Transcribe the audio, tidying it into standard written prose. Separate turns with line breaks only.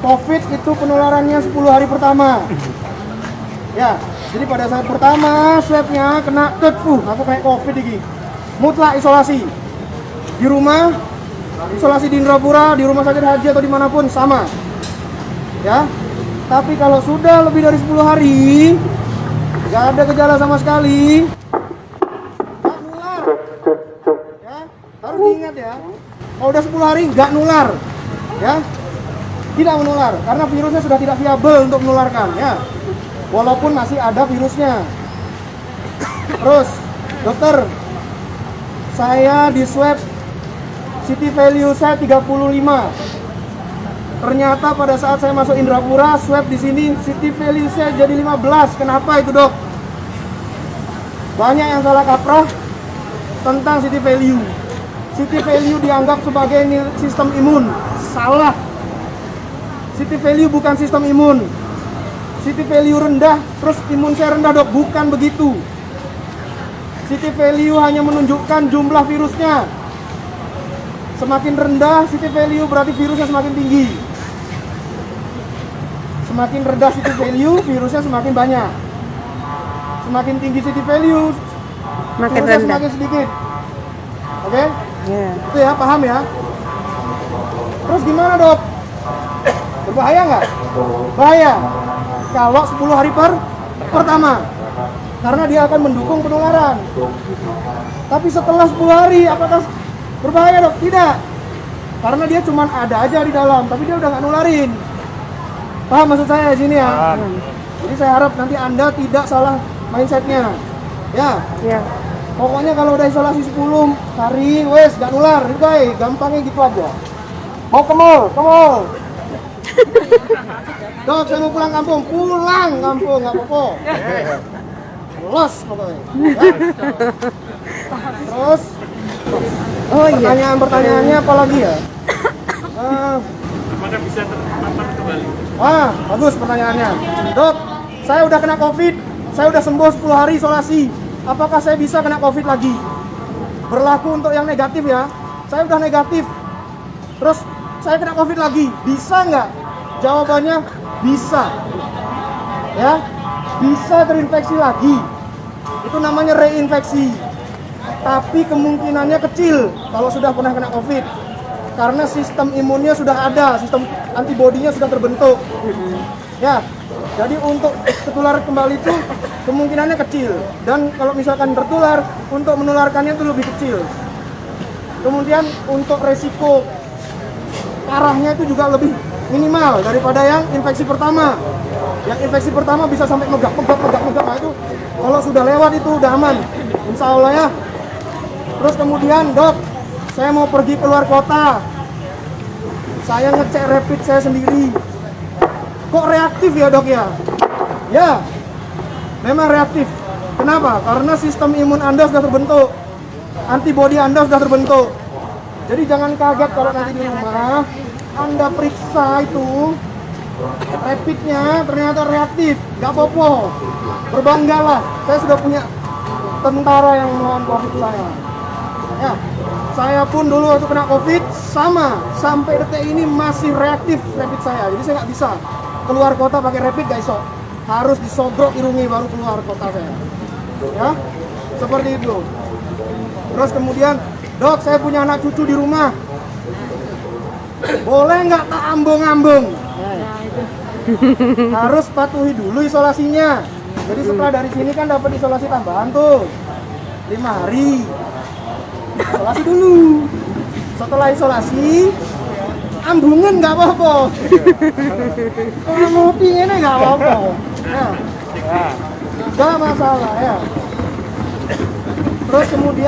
COVID itu penularannya 10 hari pertama. Ya, jadi pada saat pertama swabnya kena aku kayak COVID ini. Mutlak isolasi. Di rumah, isolasi di Indrapura, di rumah sakit haji atau dimanapun sama. Ya, tapi kalau sudah lebih dari 10 hari, nggak ada gejala sama sekali, nggak nular. Ya, harus diingat ya. Kalau udah 10 hari nggak nular, ya, tidak menular karena virusnya sudah tidak viabel untuk menularkan, ya. Walaupun masih ada virusnya. Terus, dokter, saya di swab city value saya 35. Ternyata pada saat saya masuk Indrapura, swab di sini city value saya jadi 15. Kenapa itu, Dok? Banyak yang salah kaprah tentang city value. City value dianggap sebagai sistem imun. Salah. City value bukan sistem imun. City value rendah, terus imun saya rendah, Dok. Bukan begitu. City value hanya menunjukkan jumlah virusnya. Semakin rendah city value berarti virusnya semakin tinggi. Semakin rendah city value, virusnya semakin banyak. Semakin tinggi city value,
Makin
virusnya
rendah.
semakin sedikit. Oke?
Ya.
Itu ya, paham ya? Terus gimana, Dok? Berbahaya nggak? Bahaya. Kalau 10 hari pertama. Karena dia akan mendukung penularan. Tapi setelah 10 hari, apakah berbahaya, Dok? Tidak. Karena dia cuma ada aja di dalam, tapi dia udah nggak nularin. Paham maksud saya di sini ya? Jadi saya harap nanti Anda tidak salah mindsetnya. Ya.
Ya.
Pokoknya kalau udah isolasi 10 hari, wes nggak nular. Guys, gampangnya gitu aja. Mau ke mall, ke mall. Dok, saya mau pulang kampung, nggak apa-apa. Los pokoknya. Ya. Terus,
Oh iya.
pertanyaannya apa lagi ya?
Apakah bisa terpapar kembali?
Bagus pertanyaannya. Dok, saya udah kena COVID, saya udah sembuh 10 hari isolasi. Apakah saya bisa kena COVID lagi? Berlaku untuk yang negatif ya. Saya udah negatif. Terus saya kena COVID lagi, bisa nggak? Jawabannya bisa. Ya, bisa terinfeksi lagi. Itu namanya reinfeksi. Tapi kemungkinannya kecil kalau sudah pernah kena COVID. Karena sistem imunnya sudah ada, sistem antibodinya sudah terbentuk. Ya, jadi untuk tertular kembali itu kemungkinannya kecil. Dan kalau misalkan tertular, untuk menularkannya itu lebih kecil. Kemudian untuk resiko parahnya itu juga lebih minimal daripada yang infeksi pertama. Yang infeksi pertama bisa sampai megap. Nah itu kalau sudah lewat itu udah aman, insya Allah ya. Terus kemudian, Dok, saya mau pergi keluar kota. Saya ngecek rapid saya sendiri. Kok reaktif ya, Dok ya? Ya, memang reaktif. Kenapa? Karena sistem imun Anda sudah terbentuk. Antibodi Anda sudah terbentuk. Jadi jangan kaget kalau nanti di rumah Anda periksa itu rapidnya ternyata reaktif. Gak apa-apa. Berbanggalah. Saya sudah punya tentara yang melawan COVID saya. Ya, saya pun dulu waktu kena COVID sama, sampai detik ini masih reaktif rapid saya. Jadi saya nggak bisa keluar kota pakai rapid, gak iso. Harus disodrok irungi baru keluar kota saya. Ya, seperti itu. Terus kemudian, Dok, saya punya anak cucu di rumah. Boleh nggak tak ambung-ambung? Harus patuhi dulu isolasinya. Jadi setelah dari sini kan dapat isolasi tambahan tuh 5 hari. Isolasi dulu. Setelah isolasi, ambungan nggak apa-apa. Kalau ngopi ini nggak apa-apa. Ya. Nggak masalah ya. Terus kemudian